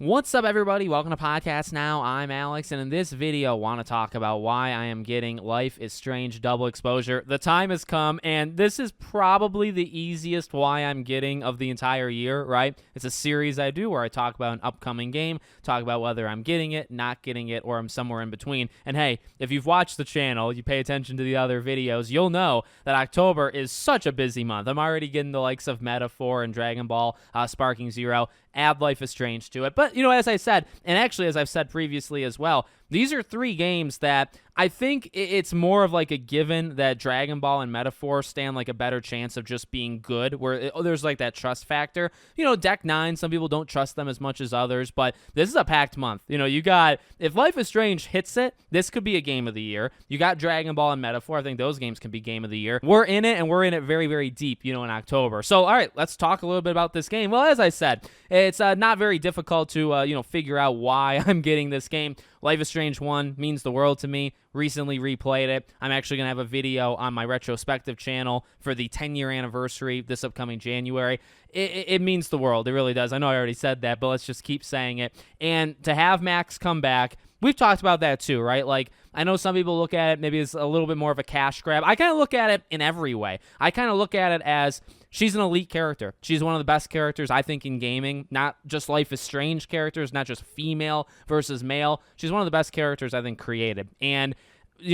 What's up, everybody? Welcome to Podcast Now. I'm Alex, and in this video, I want to talk about why I am getting Life is Strange double exposure. The time has come, and this is probably the easiest why I'm getting of the entire year, right? It's a series I do where I talk about an upcoming game, talk about whether I'm getting it, not getting it, or I'm somewhere in between. And hey, if you've watched the channel, you pay attention to the other videos, you'll know that October is such a busy month. I'm already getting the likes of Metaphor and Dragon Ball, Sparking Zero. Add Life is Strange to it. But, as I said, and actually as I've said previously as well, these are three games that I think it's more of like a given that Dragon Ball and Metaphor stand like a better chance of just being good, where there's like that trust factor. Deck 9, some people don't trust them as much as others, but this is a packed month. You got, if Life is Strange hits it, this could be a game of the year. You got Dragon Ball and Metaphor. I think those games can be game of the year. We're in it, and we're in it very, very deep, in October. So, all right, let's talk a little bit about this game. Well, as I said, it's not very difficult to, figure out why I'm getting this game. Life is Strange 1 means the world to me. Recently replayed it. I'm actually going to have a video on my retrospective channel for the 10-year anniversary this upcoming January. It means the world. It really does. I know I already said that, but let's just keep saying it. And to have Max come back, we've talked about that too, right? Like, I know some people look at it maybe as a little bit more of a cash grab. I kind of look at it in every way. I kind of look at it as she's an elite character. She's one of the best characters, I think, in gaming. Not just Life is Strange characters, not just female versus male. She's one of the best characters, I think, created. And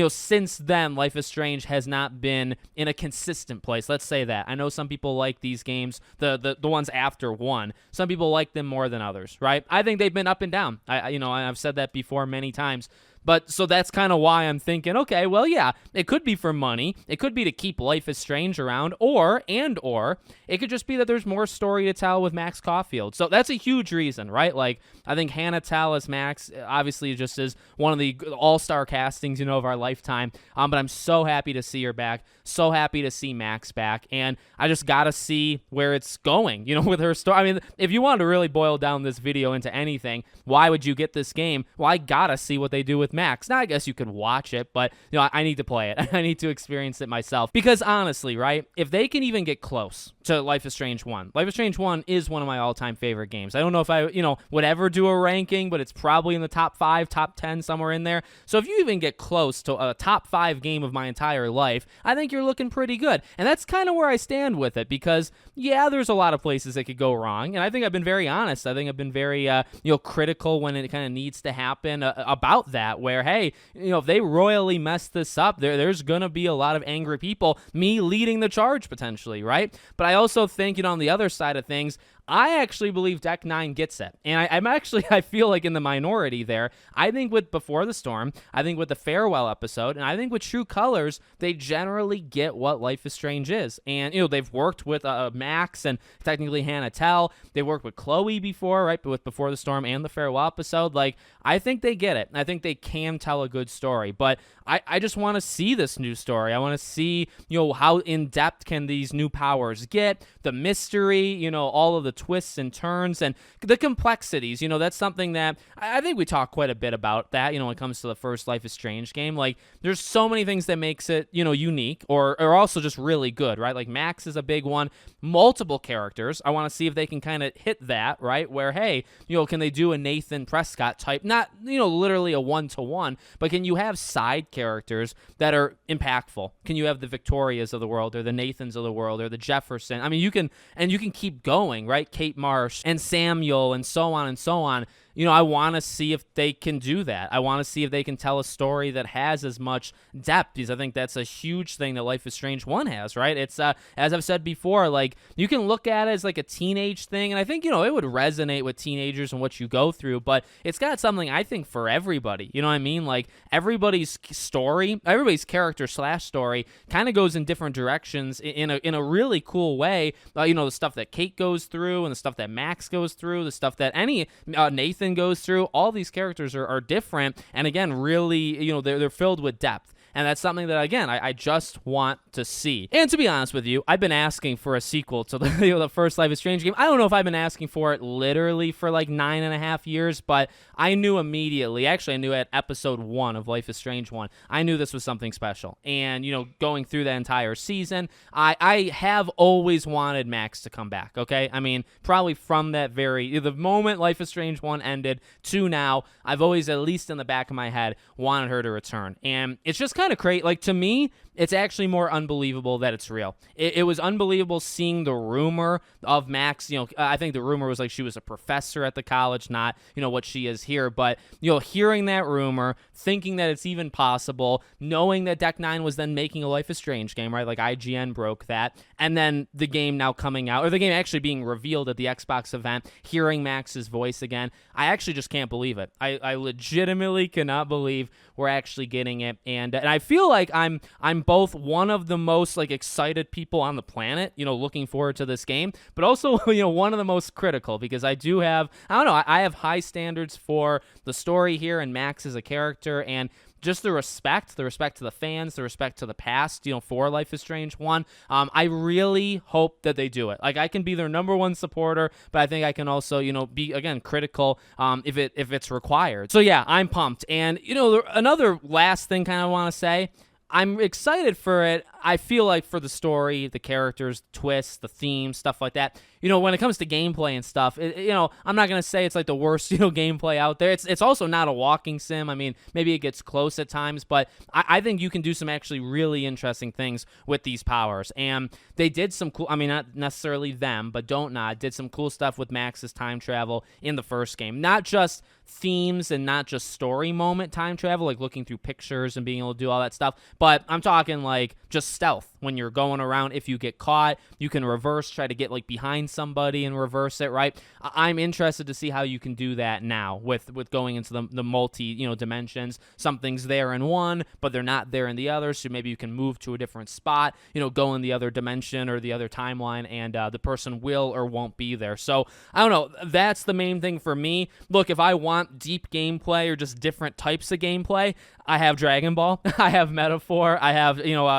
since then, Life is Strange has not been in a consistent place. Let's say that. I know some people like these games, the ones after 1. Some people like them more than others, right? I think they've been up and down. I've said that before many times. But so that's kind of why I'm thinking, okay, well, yeah, it could be for money. It could be to keep Life is Strange around, or it could just be that there's more story to tell with Max Caulfield. So that's a huge reason, right? Like, I think Hannah Tell as Max obviously just is one of the all-star castings, of our lifetime. But I'm so happy to see her back, so happy to see Max back, and I just got to see where it's going, with her story. I mean, if you wanted to really boil down this video into anything, why would you get this game? Well, I got to see what they do with Max. Now, I guess you could watch it, but I need to play it. I need to experience it myself. Because honestly, right, if they can even get close to Life is Strange 1, Life is Strange 1 is one of my all-time favorite games. I don't know if I, would ever do a ranking, but it's probably in the top 5, top 10, somewhere in there. So if you even get close to a top 5 game of my entire life, I think you're looking pretty good. And that's kind of where I stand with it, because yeah, there's a lot of places it could go wrong, and I think I've been very honest. I think I've been very critical when it kind of needs to happen about that, where hey, if they royally mess this up, there's gonna be a lot of angry people, me leading the charge potentially, right? But I also think, on the other side of things, I actually believe Deck 9 gets it. And I feel like in the minority there. I think with Before the Storm, I think with the Farewell episode, and I think with True Colors, they generally get what Life is Strange is. And, they've worked with Max and technically Hannah Tell. They worked with Chloe before, right? But with Before the Storm and the Farewell episode, like, I think they get it. I think they can tell a good story. But I just want to see this new story. I want to see, how in-depth can these new powers get, the mystery, all of the twists and turns and the complexities. That's something that I think we talk quite a bit about that, when it comes to the first Life is Strange game. Like, there's so many things that makes it, unique or also just really good, right? Like, Max is a big one. Multiple characters. I want to see if they can kind of hit that, right? Where, hey, can they do a Nathan Prescott type, not, literally a one-to-one, but can you have side characters that are impactful? Can you have the Victorias of the world or the Nathans of the world or the Jefferson? I mean, you can keep going, right? Kate Marsh and Samuel and so on and so on. I want to see if they can do that. I want to see if they can tell a story that has as much depth, because I think that's a huge thing that Life is Strange 1 has, right? It's, as I've said before, like, you can look at it as like a teenage thing, and I think, it would resonate with teenagers and what you go through, but it's got something, I think, for everybody. You know what I mean? Like, everybody's story, everybody's character / story kind of goes in different directions in a really cool way. The stuff that Kate goes through and the stuff that Max goes through, the stuff that Nathan goes through, all these characters are different, and again, really, they're filled with depth. And that's something that, again, I just want to see. And to be honest with you, I've been asking for a sequel to the, the first Life is Strange game. I don't know if I've been asking for it literally for like 9.5 years, but I knew immediately. Actually, I knew at episode 1 of Life is Strange 1, I knew this was something special. And, going through that entire season, I have always wanted Max to come back, okay? I mean, probably from the moment Life is Strange 1 ended to now, I've always, at least in the back of my head, wanted her to return. And it's just kind of crazy. Like, to me, it's actually more unbelievable that it's real. It was unbelievable seeing the rumor of Max. I think the rumor was like she was a professor at the college, not, what she is here. But, hearing that rumor, thinking that it's even possible, knowing that Deck 9 was then making a Life is Strange game, right? Like IGN broke that. And then the game now coming out, or the game actually being revealed at the Xbox event, hearing Max's voice again. I actually just can't believe it. I legitimately cannot believe we're actually getting it. And I feel like I'm both one of the most like excited people on the planet, looking forward to this game, but also, one of the most critical, because I have high standards for the story here and Max as a character, and just the respect to the fans, the respect to the past, for Life is Strange 1. I really hope that they do it. Like, I can be their number one supporter, but I think I can also, be, again, critical if it's required. So, yeah, I'm pumped. And, another last thing kind of want to say, I'm excited for it. I feel like for the story, the characters, twists, the themes, stuff like that. When it comes to gameplay and stuff, I'm not gonna say it's like the worst, gameplay out there. It's also not a walking sim. I mean, maybe it gets close at times, but I think you can do some actually really interesting things with these powers. And they did some cool. I mean, not necessarily them, but Don't Nod did some cool stuff with Max's time travel in the first game. Not just themes and not just story moment time travel, like looking through pictures and being able to do all that stuff, but I'm talking like just stealth. When you're going around, if you get caught, you can reverse, try to get like behind somebody and reverse it, right? I'm interested to see how you can do that now with going into the multi, dimensions. Something's there in one, but they're not there in the other, so maybe you can move to a different spot, go in the other dimension or the other timeline, and the person will or won't be there. So, I don't know, that's the main thing for me. Look, if I want deep gameplay or just different types of gameplay, I have Dragon Ball, I have Metaphor, I have,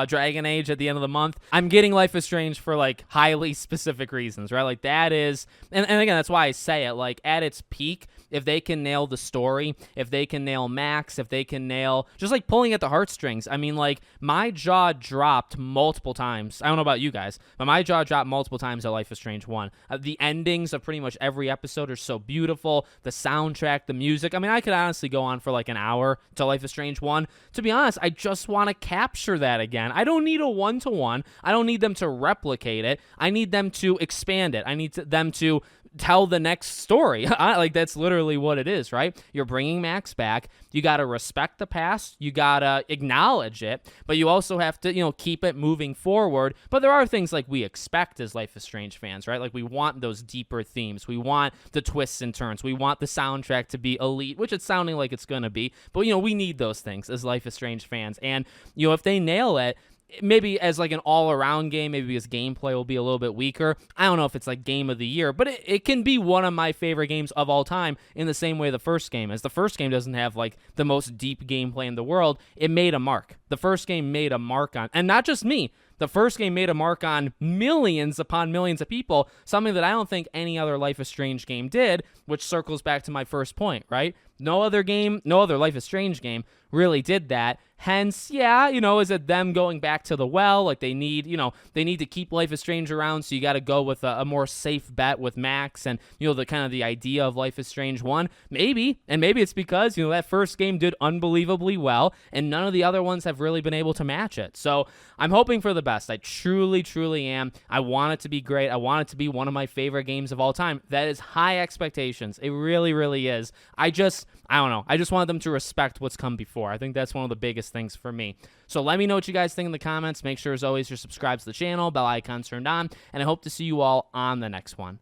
Dragon Age at the end of the month. I'm getting Life is Strange for like highly specific reasons, right? Like that is, and again, that's why I say it, like at its peak, if they can nail the story, if they can nail Max, if they can nail just like pulling at the heartstrings. I mean, like my jaw dropped multiple times. I don't know about you guys, but my jaw dropped multiple times at Life is Strange 1. The endings of pretty much every episode are so beautiful. The soundtrack, the music. I mean, I could honestly go on for like an hour to Life is Strange 1. To be honest, I just want to capture that again. I don't need a one-to-one. I don't need them to replicate it. I need them to expand it. I need them to tell the next story. Like that's literally what it is, right? You're bringing Max back. You got to respect the past. You got to acknowledge it, but you also have to, keep it moving forward. But there are things like we expect as Life is Strange fans, right? Like we want those deeper themes. We want the twists and turns. We want the soundtrack to be elite, which it's sounding like it's going to be, but we need those things as Life is Strange fans. And, if they nail it, maybe as like an all-around game, maybe because gameplay will be a little bit weaker. I don't know if it's like game of the year, but it can be one of my favorite games of all time in the same way the first game is. The first game doesn't have like the most deep gameplay in the world. It made a mark. The first game made a mark on, and not just me. The first game made a mark on millions upon millions of people, something that I don't think any other Life is Strange game did, which circles back to my first point, right? No other Life is Strange game really did that. Hence, is it them going back to the well? Like they need to keep Life is Strange around, so you got to go with a more safe bet with Max and, the kind of the idea of Life is Strange 1. Maybe it's because, that first game did unbelievably well and none of the other ones have really been able to match it. So I'm hoping for the best. I truly, truly am. I want it to be great. I want it to be one of my favorite games of all time. That is high expectations. It really, really is. I don't know. I just want them to respect what's come before. I think that's one of the biggest things for me. So let me know what you guys think in the comments. Make sure, as always, you're subscribed to the channel, bell icon's turned on, and I hope to see you all on the next one.